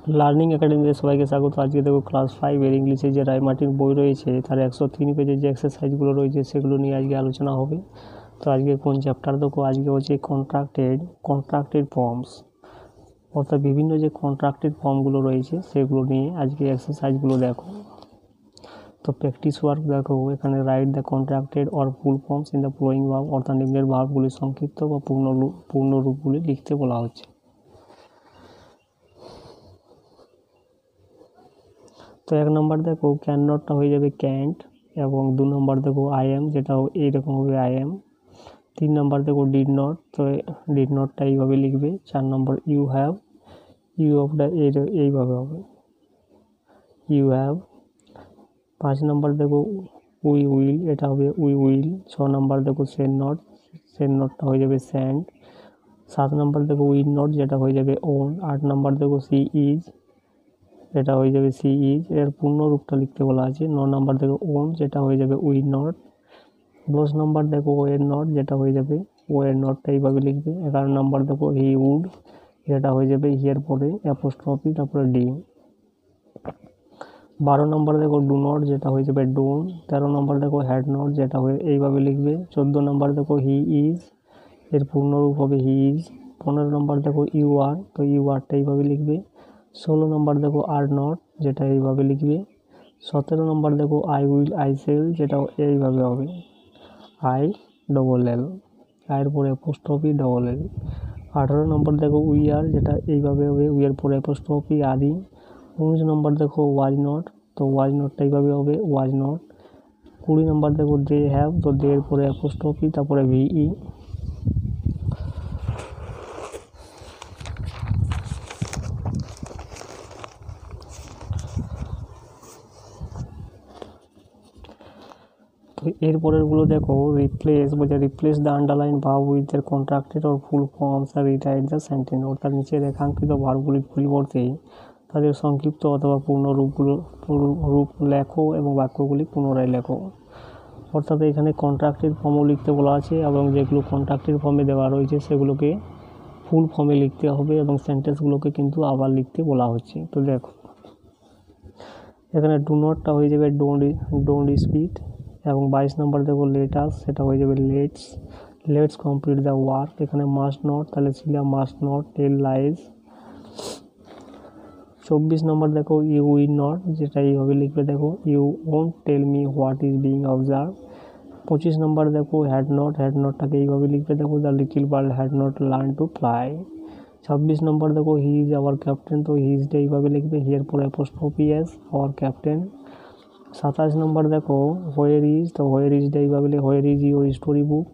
Learning একাডেমিতে সবাইকে স্বাগত। আজকে দেখো ক্লাস 5-এর ইংলিশে যে রায়মার্টিন বই রয়েছে তার 103 পেজের যে এক্সারসাইজগুলো রয়েছে সেগুলো নিয়ে আজকে আলোচনা হবে। তো আজকে কোন চ্যাপ্টার দেখো, আজকে হচ্ছে কন্ট্রাক্টেড ফর্মস, অর্থাৎ বিভিন্ন যে কন্ট্রাক্টেড ফর্মগুলো রয়েছে সেগুলো নিয়ে আজকে এক্সারসাইজগুলো দেখো। তো প্র্যাকটিস ওয়ার্ক দেখো, এখানে write the contracted or full forms in the following verb, অর্থাৎ নিম্নের ভার্বগুলি সংক্ষিপ্ত বা পূর্ণ রূপগুলি লিখতে বলা হচ্ছে। তো 1 নম্বর দেখো ক্যান নটটা হয়ে যাবে ক্যান্ট, এবং 2 নম্বর দেখো আই এম, যেটা এইরকম হবে আই এম। 3 নম্বর দেখো ডিড নট, তো ডিড নটটা এইভাবে লিখবে। 4 নম্বর ইউ হ্যাভ, ইউ অফটা এইভাবে হবে ইউ হ্যাভ। 5 নম্বর দেখো উই উইল, এটা হবে উই উইল। 6 নম্বর দেখো সেন্ড নটটা হয়ে যাবে স্যান্ড। 7 নম্বর দেখো উইল নট, যেটা হয়ে যাবে ওন। 8 নম্বর দেখো সি ইজ, এটা হয়ে যাবে সি ইজ, এর পূর্ণ রূপটা লিখতে বলা আছে। 9 নম্বর দেখো ওন, যেটা হয়ে যাবে উইল নট। 10 নম্বর দেখো ওয়ের নট, যেটা হয়ে যাবে ওয়ের নটটা এইভাবে লিখবে। 11 নম্বর দেখো হি উড, যেটা হয়ে যাবে হিয়ার পরে অ্যাপোস্ট্রফি তারপরে ডি। 12 নম্বর দেখো ডু নট, যেটা হয়ে যাবে ডোন। 13 নম্বর দেখো হ্যাড নট, যেটা হয়ে এইভাবে লিখবে। 14 নম্বর দেখো হি ইজ, এর পূর্ণ রূপ হবে হি ইজ। 15 নম্বর দেখো ইউ আর, তো ইউ আরটা এইভাবে লিখবে। 16 নম্বর দেখো আর নট, যেটা এইভাবে লিখবে। 17 নম্বর দেখো আই উইল আই সেল, যেটা এইভাবে হবে আই ডবল এল, আয়ের পরে অ্যাপোস্ট্রফি ডবল এল। 18 নম্বর দেখো উই আর, যেটা এইভাবে হবে উই এর পরে অ্যাপোস্ট্রফি আর ই। 19 নম্বর দেখো ওয়াজ নট, তো ওয়াজ নটটা এইভাবে হবে ওয়াজ নট। 20 নম্বর দেখো দে হ্যাভ, তো দে এর পরে অ্যাপোস্ট্রফি তারপরে ভিই। তো এরপরেরগুলো দেখো replace the underline verb with the contracted or full forms আর রিরাইট দ্য সেন্টেন্স, অর্থাৎ নিচে রেখাঙ্কিত ভার্বগুলির পরিবর্তে তাদের সংক্ষিপ্ত অথবা পূর্ণ রূপ লেখো এবং বাক্যগুলি পুনরায় লেখো। অর্থাৎ এখানে কন্ট্রাক্টেড ফর্মও লিখতে বলা আছে, এবং যেগুলো কন্ট্রাক্টেড ফর্মে দেওয়া রয়েছে সেগুলোকে ফুল ফর্মে লিখতে হবে, এবং সেন্টেন্সগুলোকে কিন্তু আবার লিখতে বলা হচ্ছে। তো দেখো এখানে ডু নটটা হয়ে যাবে ডোন্ট স্পিড, এবং 22 নম্বর দেখো লেটাস, সেটা হয়ে যাবে লেটস কমপ্লিট দ্য ওয়ার্ক। এখানে মাস্ট নট, তাহলে Sheela must not tell lies. 24 নম্বর দেখো ইউ উইল নট, যেটা এইভাবে লিখবে দেখো you won't tell me what is being observe. 25 নম্বর দেখো হ্যাড নটটাকে এইভাবে লিখবে দেখো the little bird had not learn to fly. 26 নম্বর দেখো হি ইজ আওয়ার ক্যাপ্টেন, তো হি ইজটা এইভাবে লিখবে হিয়ার পরে অ্যাপোস্ট্রফি এস আওয়ার ক্যাপ্টেন। 27 নম্বর দেখো হোয়ার ইজ, তো হোয়ার ইজটা এইভাবে where is your story book.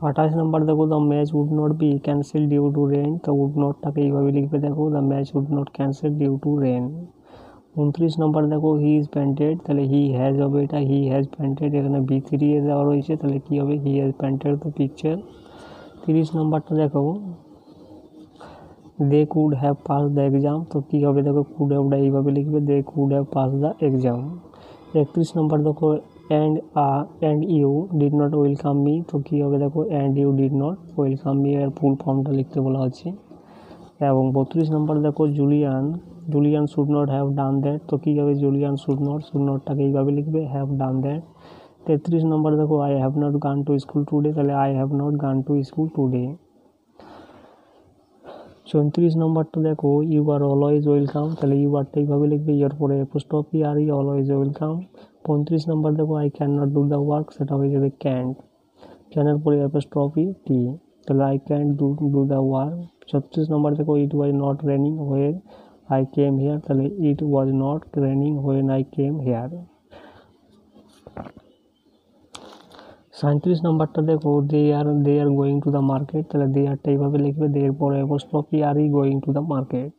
28 নম্বর দেখো the match would not be cancel due to rain, তো উড নটটাকে এইভাবে লিখবে দেখো the match would not cancel due to rain. 29 নম্বর দেখো হি ইজ প্যান্টেড, তাহলে হি হ্যাজ হবে এটা হি হ্যাজ প্যান্টেড, এখানে B3 এ দেওয়া রয়েছে, তাহলে কী হবে he has painted the picture. 30 নম্বরটা দেখো they could have pass the exam, তো কী হবে দেখো কুড হ্যাভটা এইভাবে লিখবে they could have pass the exam. 31 নম্বর দেখো and you did not welcome me, তো কী হবে দেখো and you did not welcome me, এর ফুল ফর্মটা লিখতে বলা হচ্ছে। এবং 32 নম্বর দেখো Julian should not have done that, তো কী হবে জুলিয়ান শুড নটটাকে এইভাবে লিখবে হ্যাভ ডান দ্যাট। 33 নম্বর দেখো I have not gone to school today, তাহলে I have not gone to school today. 34 নম্বরটা দেখো ইউ আর অলওয়েজ ওয়েলকাম, তাহলে ইউ আরটা এইভাবে লিখবে ইয়ার পরে apostrophe R E always welcome. 35 নম্বর দেখো I can not do the work, সেটা হয়ে যাবে ক্যানের পরে অ্যাপোস্ট্রফি টি, তাহলে I can do the work. 36 নম্বর দেখো it was not raining when I came hair, তাহলে it was not raining when I came here. 37 নম্বরটা দেখো they are going to the market, তাহলে দে আরটা এইভাবে লিখবে দে এর পরে apostrophe R E going to the market.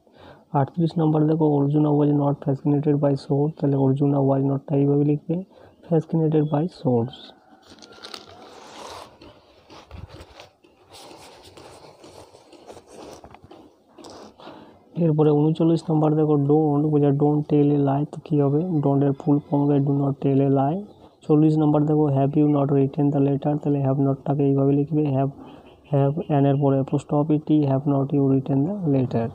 38 নম্বর দেখো Arjuna was not fascinated by source, তাহলে অর্জুনা ওয়াজ নটটা এইভাবে লিখবে ফ্যাসিনেটেড বাই সোর্স। এরপরে 39 নম্বর দেখো ডোন্ট টেল এ লাই, তো কী হবে ডোন্ট এর ফুল ফর্ম হবে do not tell a lie. 40 নম্বর দেখো have you not written the letter, তাহলে হ্যাভ নটটাকে এইভাবে লিখবে হ্যাভ এন এর পরে apostrophe t, have not you written the letter.